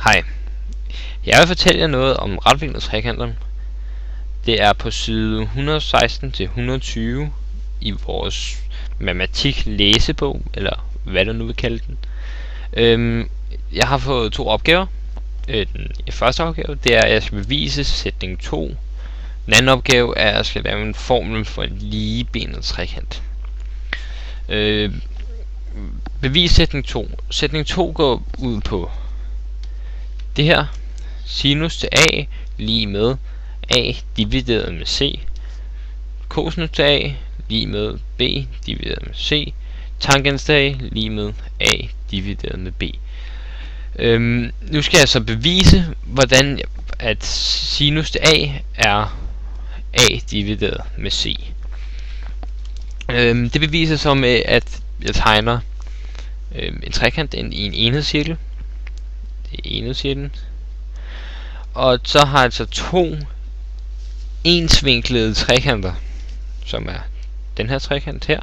Hej. Jeg vil fortælle jer noget om retvinklede trekanter. Det er på side 116 til 120 i vores matematik læsebog, eller hvad du nu vil kalde den. Jeg har fået 2 opgaver. Den første opgave, det er, at jeg skal bevise sætning 2. Den anden opgave er, at jeg skal lave en formel for en ligebenet trekant. Bevis sætning 2. Sætning 2 går ud på det her. Sinus til a lige med a divideret med c. Cosinus til a lige med b divideret med c. Tangens til a lige med a divideret med b. Nu skal jeg så bevise, hvordan at sinus til a er a divideret med c. Det beviser så med, at jeg tegner en trekant i en enhedscirkel. Det er enhedscirklen. Og så har jeg altså 2 ensvinklede trekanter, som er den her trekant her,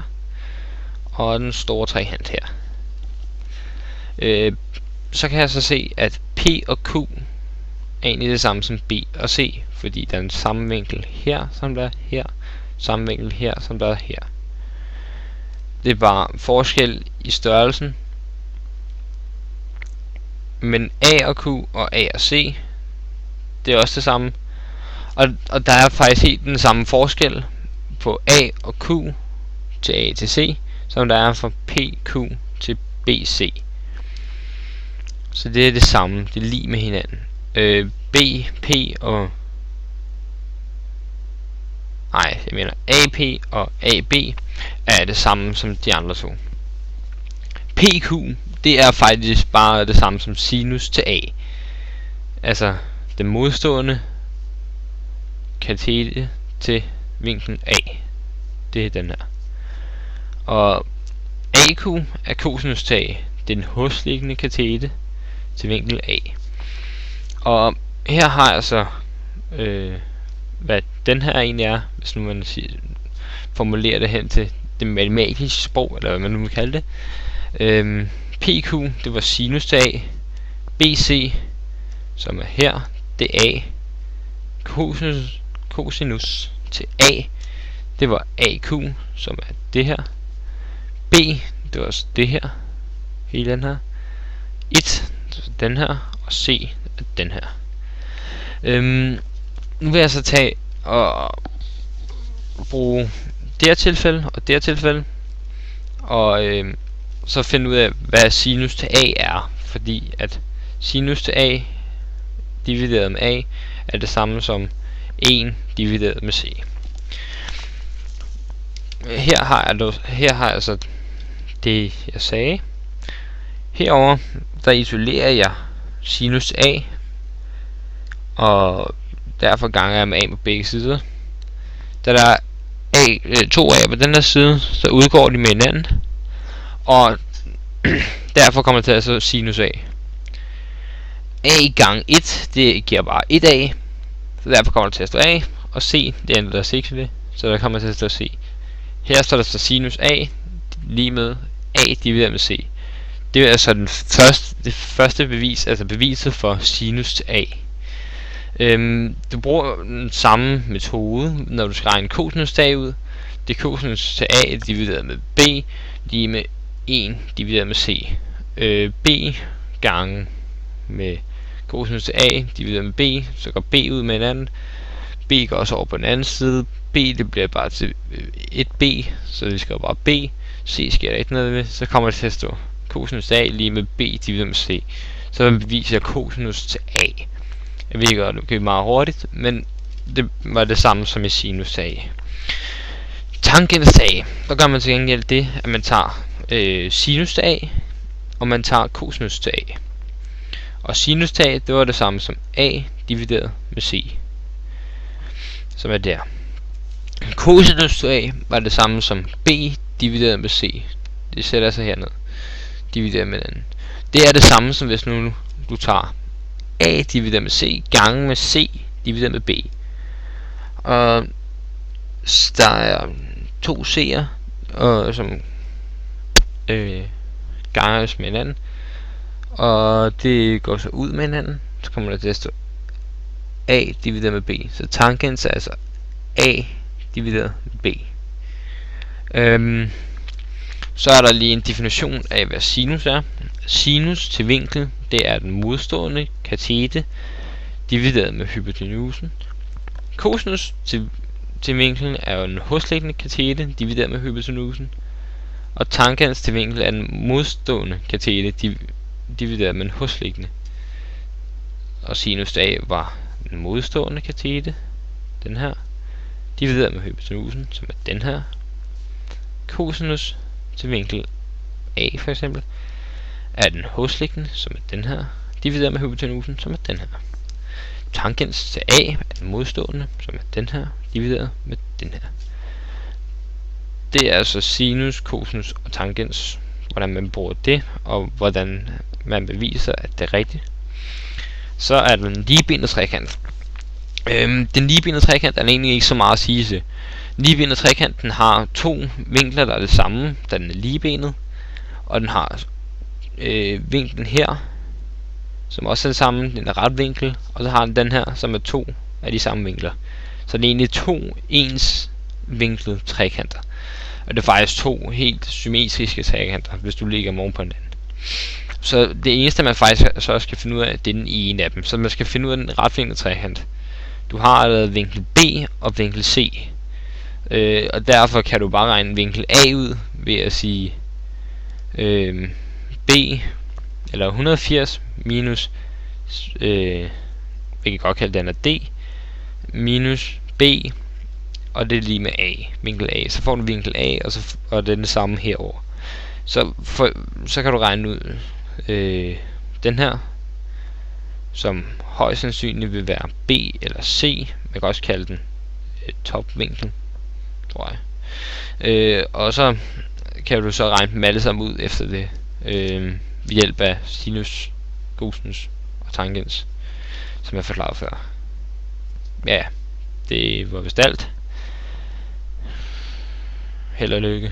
og den store trekant her. Så kan jeg så se, at P og Q er egentlig det samme som B og C, fordi der er en samme vinkel her, som der er her, samme vinkel her, som der er her. Det er bare forskel i størrelsen, men A og Q og A og C, det er også det samme. Og der er faktisk helt den samme forskel på A og Q til A til C, som der er fra PQ til BC. Så det er det samme, det er lige med hinanden. BP og AP og AB er det samme som de andre to. PQ, det er faktisk bare det samme som sinus til A. Altså den modstående katete til vinklen A. Det er den her. Og AQ er cosinus til A. Det er den hosliggende katete til vinkel A. Og her har jeg så hvad den her egentlig er, hvis nu man formulerer det hen til det matematiske sprog, eller hvad man nu vil kalde det. PQ, det var sinus til A. BC, som er her, det er A. Cosinus til A, det var AQ, som er det her. B, det var det her, hele den her. 1, den her, og C er den her. Nu vil jeg så tage og bruge det her tilfælde og det her tilfælde, og så finde ud af, hvad sinus til A er, fordi at sinus til A divideret med A er det samme som 1 divideret med C. Her har jeg så det jeg sagde. Herover der isolerer jeg sinus til A, og derfor ganger jeg med A på begge sider. Da der er to A på den her side, så udgår de med hinanden, og derfor kommer det til at sinus A. A gang 1, det giver bare 1A, så derfor kommer det til at stå A, og C, det ændrer der sig ikke til det, så der kommer til at stå C. Her står der så sinus A lige med A divideret med C. Det er altså det første bevis, altså beviset for sinus til A. Du bruger den samme metode, når du skal regne cosinus til A ud. Det er cosinus til A divideret med B lige med 1 divideret med C. B gange med cosinus til A divideret med B, så går B ud med en anden. B går også over på den anden side. B det bliver bare til 1B, så det skal bare B. C sker der ikke noget ved, så kommer det til at stå cosinus til A lige med B divideret med C. Så beviser jeg cosinus til A. Jeg ved godt, det kan meget hurtigt, men det var det samme som i sinus til A. Tangens til A, der gør man til gengæld det, at man tager sinus til A, og man tager cosinus til A. Og sinus til A, det var det samme som A divideret med C, som er der. Cosinus til A var det samme som B divideret med C. Det sætter sig herned. Divideret med den. Det er det samme som hvis nu du tager A divideret med C gange med C divideret med B. Og der er 2 C'er, som ganges med hinanden. og det går så ud med hinanden. Så kommer der til at stå a divideret med b. Så tangens er altså a divideret med b. Så er der lige en definition af, hvad sinus er. Sinus til vinkel, det er den modstående katete divideret med hypotenusen. Cosinus til vinklen er jo den hosliggende katete divideret med hypotenusen. Og tangens til vinkel er den modstående katete divideret med den hosliggende. Og sinus til a var den modstående katete, den her, divideret med hypotenusen, som er den her. Cosinus til vinkel a for eksempel er den hosliggende, som er den her, divideret med hypotenusen, som er den her. Tangens til a er den modstående, som er den her, divideret med den her. Det er altså sinus, cosinus og tangens, hvordan man bruger det, og hvordan man beviser, at det er rigtigt. Så er der den ligebenede trekant. Den ligebenede trekant er egentlig ikke så meget at sige til. Den ligebenede trekant, den har to vinkler, der er det samme, da den er ligebenet. Og den har vinklen her, som også er det samme, den er ret vinkel. Og så har den her, som er to af de samme vinkler. Så det er egentlig to ens vinklede trekanter. Og det er faktisk to helt symmetriske trekanter, hvis du ligger dem oven på hinanden. Så det eneste man faktisk så også skal finde ud af, det er den ene af dem. Så man skal finde ud af den retvinklede trekant. Du har allerede vinkel B og vinkel C. Og derfor kan du bare regne vinkel A ud ved at sige B eller 180 minus vi kan godt kalde den D minus B, og det er lige med A, vinkel A. Så får du vinkel A, og det er det samme herover. Så kan du regne ud den her, som højst sandsynligt vil være B eller C. Man kan også kalde den topvinkel, tror jeg. Og så kan du så regne dem alle sammen ud efter det ved hjælp af sinus, cosinus og tangens, som jeg forklarede før. Ja, det var vist alt. Held og lykke.